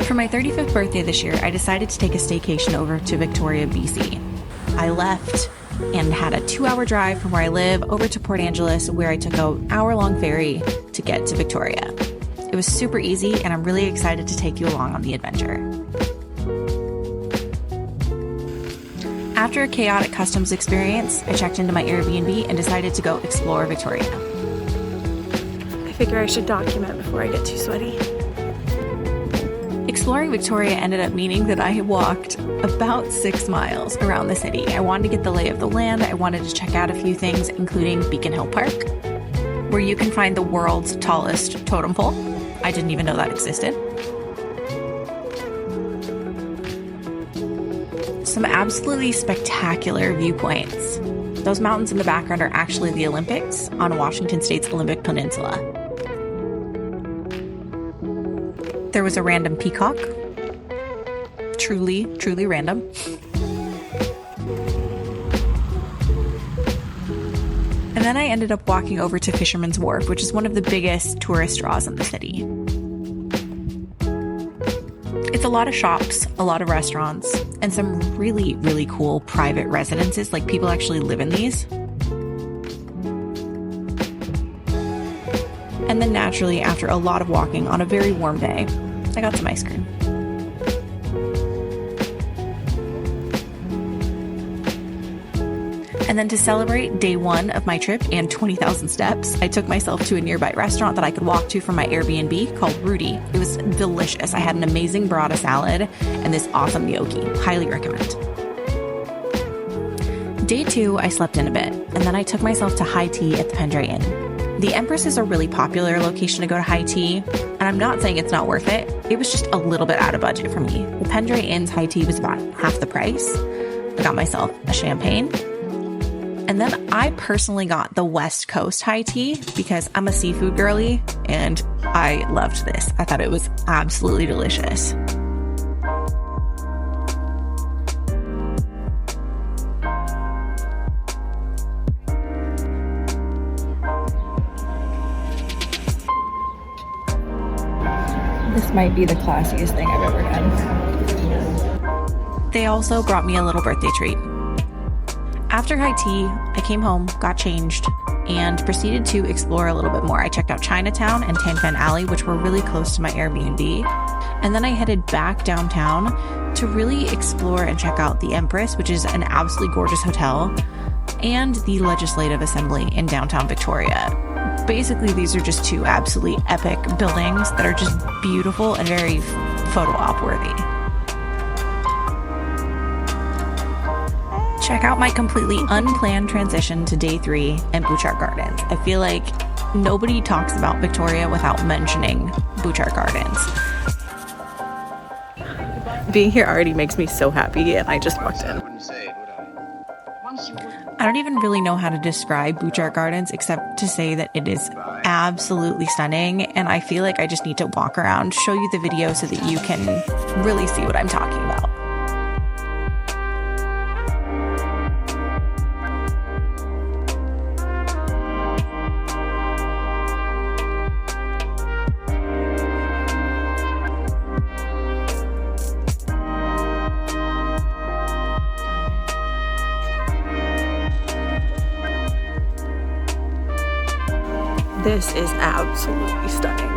For my 35th birthday this year, I decided to take a staycation over to Victoria, BC. I left and had a 2-hour drive from where I live over to Port Angeles, where I took an hour-long ferry to get to Victoria. It was super easy, and I'm really excited to take you along on the adventure. After a chaotic customs experience, I checked into my Airbnb and decided to go explore Victoria. I figure I should document before I get too sweaty. Exploring Victoria ended up meaning that I walked about 6 miles around the city. I wanted to get the lay of the land. I wanted to check out a few things, including Beacon Hill Park, where you can find the world's tallest totem pole. I didn't even know that existed. Some absolutely spectacular viewpoints. Those mountains in the background are actually the Olympics on Washington State's Olympic Peninsula. There was a random peacock. Truly, truly random. And then I ended up walking over to Fisherman's Wharf, which is one of the biggest tourist draws in the city. It's a lot of shops, a lot of restaurants, and some really, really cool private residences, like people actually live in these. And then naturally, after a lot of walking on a very warm day, I got some ice cream. And then to celebrate day 1 of my trip and 20,000 steps, I took myself to a nearby restaurant that I could walk to from my Airbnb called Rudi. It was delicious. I had an amazing burrata salad and this awesome gnocchi. Highly recommend. Day 2, I slept in a bit, and then I took myself to high tea at the Pendray Inn. The Empress is a really popular location to go to high tea, and I'm not saying it's not worth it. It was just a little bit out of budget for me. The Pendray Inn's high tea was about half the price. I got myself a champagne. And then I personally got the West Coast high tea because I'm a seafood girly and I loved this. I thought it was absolutely delicious. This might be the classiest thing I've ever done. They also brought me a little birthday treat. After high tea, I came home, got changed, and proceeded to explore a little bit more. I checked out Chinatown and Tan Fan Alley, which were really close to my Airbnb. And then I headed back downtown to really explore and check out the Empress, which is an absolutely gorgeous hotel, and the Legislative Assembly in downtown Victoria. Basically, these are just 2 absolutely epic buildings that are just beautiful and very photo op worthy. Check out my completely unplanned transition to day 3 and Butchart Gardens. I feel like nobody talks about Victoria without mentioning Butchart Gardens. Being here already makes me so happy, and I just walked in. I don't even really know how to describe Butchart Gardens except to say that it is absolutely stunning, and I feel like I just need to walk around, show you the video so that you can really see what I'm talking about. This is absolutely stunning.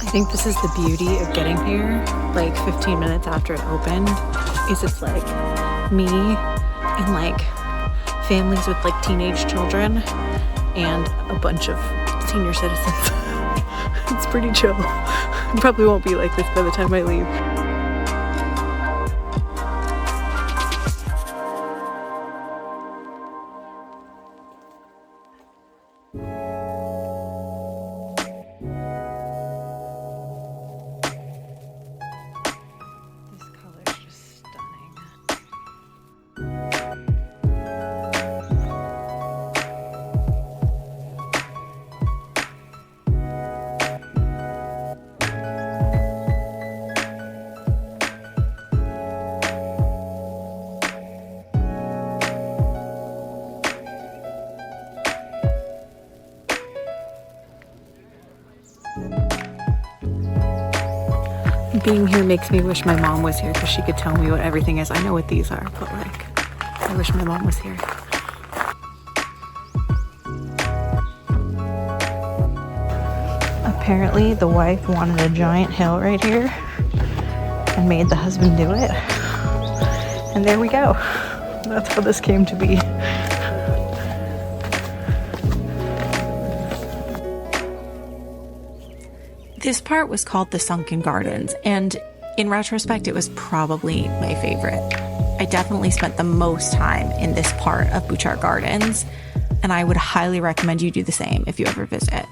I think this is the beauty of getting here, like 15 minutes after it opened, is it's like me and like families with like teenage children and a bunch of senior citizens. It's pretty chill. It probably won't be like this by the time I leave. This color is just stunning. Being here makes me wish my mom was here because she could tell me what everything is. I know what these are, but like, I wish my mom was here. Apparently the wife wanted a giant hill right here and made the husband do it. And there we go. That's how this came to be. This part was called the Sunken Gardens, and in retrospect, it was probably my favorite. I definitely spent the most time in this part of Butchart Gardens, and I would highly recommend you do the same if you ever visit.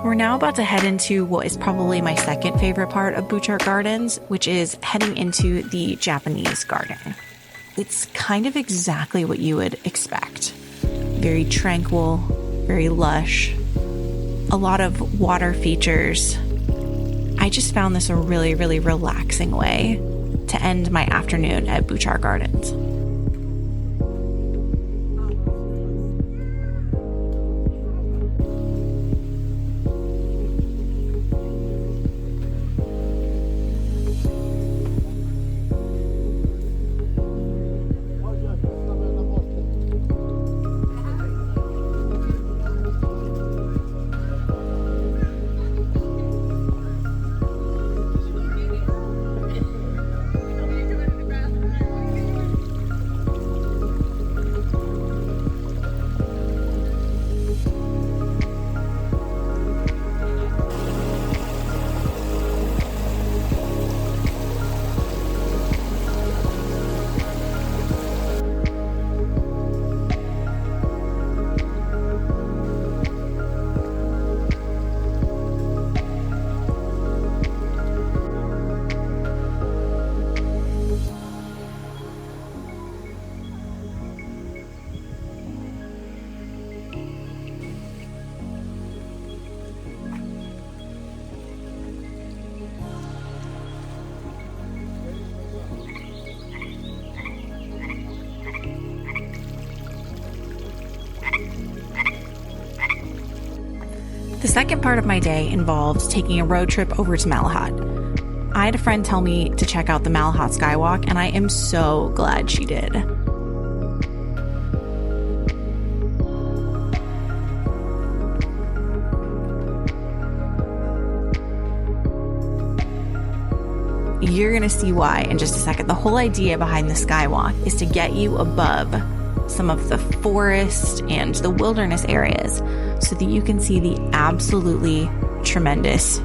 We're now about to head into what is probably my second favorite part of Butchart Gardens, which is heading into the Japanese garden. It's kind of exactly what you would expect. Very tranquil, very lush, a lot of water features. I just found this a really, really relaxing way to end my afternoon at Butchart Gardens. The second part of my day involved taking a road trip over to Malahat. I had a friend tell me to check out the Malahat Skywalk, and I am so glad she did. You're going to see why in just a second. The whole idea behind the Skywalk is to get you above some of the forest and the wilderness areas so that you can see the absolutely tremendous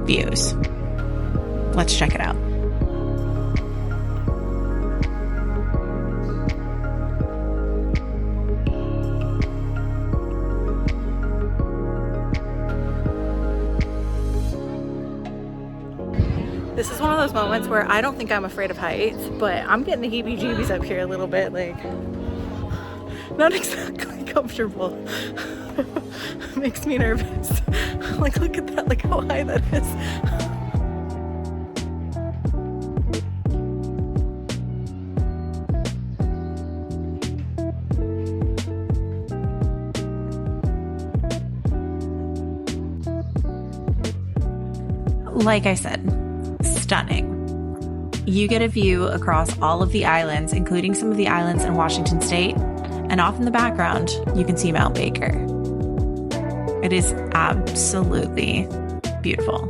views. Let's check it out. This is one of those moments where I don't think I'm afraid of heights, but I'm getting the heebie-jeebies up here a little bit, like, not exactly comfortable. Makes me nervous. Like, look at that, like how high that is. Like I said, stunning. You get a view across all of the islands, including some of the islands in Washington State, and off in the background, you can see Mount Baker. It is absolutely beautiful.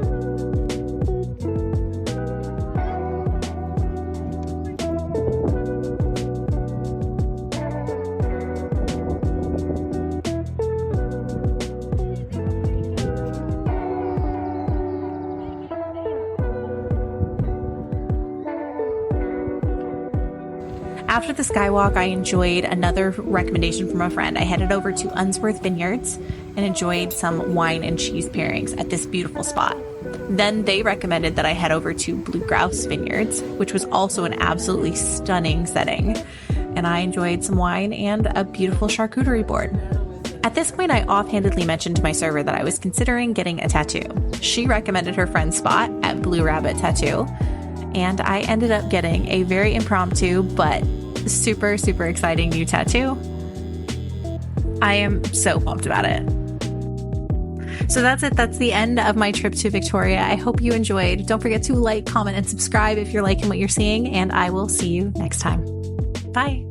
After the Skywalk, I enjoyed another recommendation from a friend. I headed over to Unworth Vineyards and enjoyed some wine and cheese pairings at this beautiful spot. Then they recommended that I head over to Grouse Vineyards, which was also an absolutely stunning setting. And I enjoyed some wine and a beautiful charcuterie board. At this point, I offhandedly mentioned to my server that I was considering getting a tattoo. She recommended her friend's spot at Blue Rabbit Tattoo, and I ended up getting a very impromptu but super, super exciting new tattoo. I am so pumped about it. So that's it. That's the end of my trip to Victoria. I hope you enjoyed. Don't forget to like, comment, and subscribe if you're liking what you're seeing, and I will see you next time. Bye.